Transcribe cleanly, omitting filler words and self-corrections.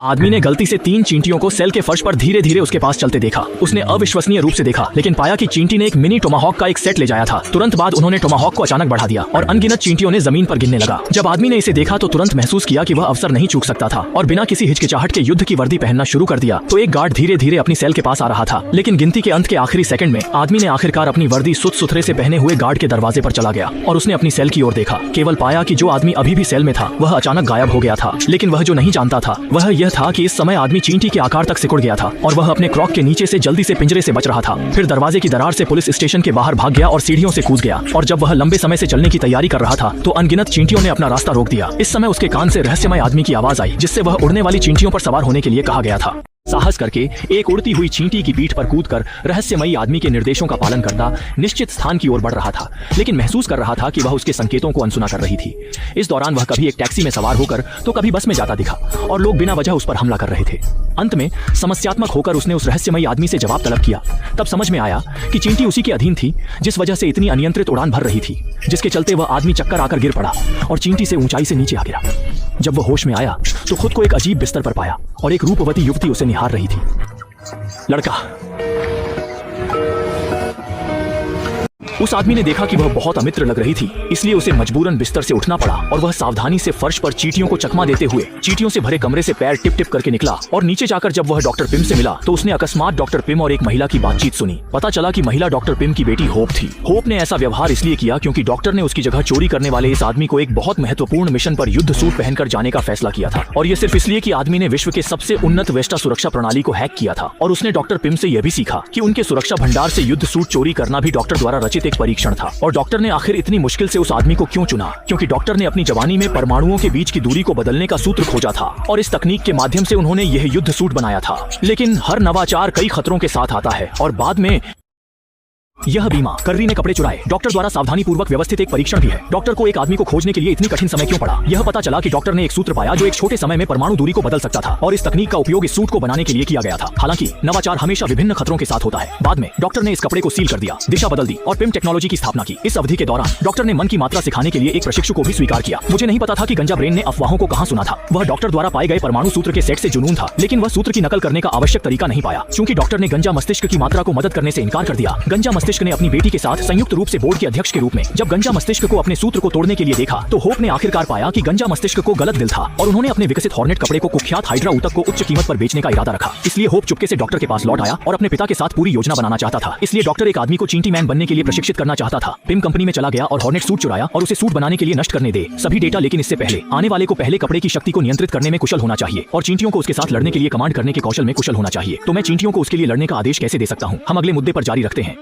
आदमी ने गलती से 3 चींटियों को सेल के फर्श पर धीरे धीरे उसके पास चलते देखा। उसने अविश्वसनीय रूप से देखा, लेकिन पाया कि चींटी ने एक मिनी टोमाहॉक का एक सेट ले जाया था। तुरंत बाद उन्होंने टोमाहॉक को अचानक बढ़ा दिया और अनगिनत चींटियों ने जमीन पर गिरने लगा। जब आदमी ने इसे देखा तो तुरंत महसूस किया कि वह अवसर नहीं चूक सकता था और बिना किसी हिचकिचाहट के युद्ध की वर्दी पहनना शुरू कर दिया। तो एक गार्ड धीरे धीरे अपनी सेल के पास आ रहा था, लेकिन गिनती के अंत के आखिरी सेकंड में आदमी ने आखिरकार अपनी वर्दी सुथरे से पहने हुए गार्ड के दरवाजे पर चला गया और उसने अपनी सेल की ओर देखा। केवल पाया कि जो आदमी अभी भी सेल में था वह अचानक गायब हो गया था, लेकिन वह जो नहीं जानता था वह यह था कि इस समय आदमी चींटी के आकार तक सिकुड़ गया था और वह अपने क्रॉक के नीचे से जल्दी से पिंजरे से बच रहा था। फिर दरवाजे की दरार से पुलिस स्टेशन के बाहर भाग गया और सीढ़ियों से कूद गया। और जब वह लंबे समय से चलने की तैयारी कर रहा था तो अनगिनत चींटियों ने अपना रास्ता रोक दिया। इस समय उसके कान से रहस्यमय आदमी की आवाज आई, जिससे वह उड़ने वाली चींटियों पर सवार होने के लिए कहा गया था। साहस करके एक उड़ती हुई चींटी की पीठ पर कूदकर रहस्यमयी आदमी के निर्देशों का पालन करता निश्चित स्थान की ओर बढ़ रहा था, लेकिन महसूस कर रहा था कि वह उसके संकेतों को अनसुना कर रही थी। इस दौरान वह कभी एक टैक्सी में सवार होकर तो कभी बस में जाता दिखा और लोग बिना वजह उस पर हमला कर रहे थे। अंत में समस्यात्मक होकर उसने उस रहस्यमयी आदमी से जवाब तलब किया। तब समझ में आया कि चींटी उसी के अधीन थी जिस वजह से इतनी अनियंत्रित उड़ान भर रही थी, जिसके चलते वह आदमी चक्कर आकर गिर पड़ा और चींटी से ऊंचाई से नीचे आ गिरा। जब वह होश में आया तो खुद को एक अजीब बिस्तर पर पाया और एक रूपवती युवती उसे निहार रही थी। लड़का। उस आदमी ने देखा कि वह बहुत अमित्र लग रही थी, इसलिए उसे मजबूरन बिस्तर से उठना पड़ा और वह सावधानी से फर्श पर चींटियों को चकमा देते हुए चींटियों से भरे कमरे से पैर टिप टिप करके निकला। और नीचे जाकर जब वह डॉक्टर पिम से मिला तो उसने अकस्मात डॉक्टर पिम और एक महिला की बातचीत सुनी। पता चला कि महिला डॉक्टर पिम की बेटी होप थी। होप ने ऐसा व्यवहार इसलिए किया क्योंकि डॉक्टर ने उसकी जगह चोरी करने वाले इस आदमी को एक बहुत महत्वपूर्ण मिशन पर युद्ध सूट पहनकर जाने का फैसला किया था, और ये सिर्फ इसलिए कि आदमी ने विश्व के सबसे उन्नत वेस्टा सुरक्षा प्रणाली को हैक किया था। और उसने डॉक्टर पिम से यह भी सीखा कि उनके सुरक्षा भंडार से युद्ध सूट चोरी करना भी डॉक्टर द्वारा रचित एक परीक्षण था। और डॉक्टर ने आखिर इतनी मुश्किल से उस आदमी को क्यों चुना? क्योंकि डॉक्टर ने अपनी जवानी में परमाणुओं के बीच की दूरी को बदलने का सूत्र खोजा था और इस तकनीक के माध्यम से उन्होंने यह युद्ध सूट बनाया था। लेकिन हर नवाचार कई खतरों के साथ आता है और बाद में यह बीमा कर्री ने कपड़े चुराए डॉक्टर द्वारा सावधानी पूर्वक व्यवस्थित एक परीक्षण भी है। डॉक्टर को एक आदमी को खोजने के लिए इतनी कठिन समय क्यों पड़ा? यह पता चला कि डॉक्टर ने एक सूत्र पाया जो एक छोटे समय में परमाणु दूरी को बदल सकता था और इस तकनीक का उपयोग इस सूट को बनाने के लिए किया गया था। हालांकि नवाचार हमेशा विभिन्न खतरों के साथ होता है। बाद में डॉक्टर ने इस कपड़े को सील कर दिया, दिशा बदल दी और पिम टेक्नोलॉजी की स्थापना की। इस अवधि के दौरान डॉक्टर ने मन की मात्रा सिखाने के लिए एक प्रशिक्षु को भी स्वीकार किया। मुझे नहीं पता था कि गंजा ब्रेन ने अफवाहों को कहां सुना था। वह डॉक्टर द्वारा पाए गए परमाणु सूत्र के सेट से जुनून था, लेकिन वह सूत्र की नकल करने का आवश्यक तरीका नहीं पाया। चूंकि डॉक्टर ने गंजा मस्तिष्क की मात्रा को मदद करने से इनकार कर दिया, गंजा मस्तिष्क ने अपनी बेटी के साथ संयुक्त रूप से बोर्ड के अध्यक्ष के रूप में जब गंजा मस्तिष्क को अपने सूत्र को तोड़ने के लिए देखा तो होप ने आखिरकार पाया कि गंजा मस्तिष्क को गलत दिल था और उन्होंने अपने विकसित हॉर्नेट कपड़े को कुख्यात हाइड्रा ऊतक को उच्च कीमत पर बेचने का इरादा रखा। इसलिए होप चुपके से डॉक्टर के पास लौट आया और अपने पिता के साथ पूरी योजना बनाना चाहता था। इसलिए डॉक्टर एक आदमी को चींटी मैन बनने के लिए प्रशिक्षित करना चाहता था। पिम कंपनी में चला गया और हॉर्नेट सूट चुराया और उसे सूट बनाने के लिए नष्ट करने दे सभी डेटा। लेकिन इससे पहले आने वाले को पहले कपड़े की शक्ति को नियंत्रित करने में कुशल होना चाहिए और चींटियों को उसके साथ लड़ने के लिए कमांड करने के कौशल में कुशल होना चाहिए। तो मैं चींटियों को उसके लिए लड़ने का आदेश कैसे दे सकता हूँ? हम अगले मुद्दे पर जारी रखते हैं।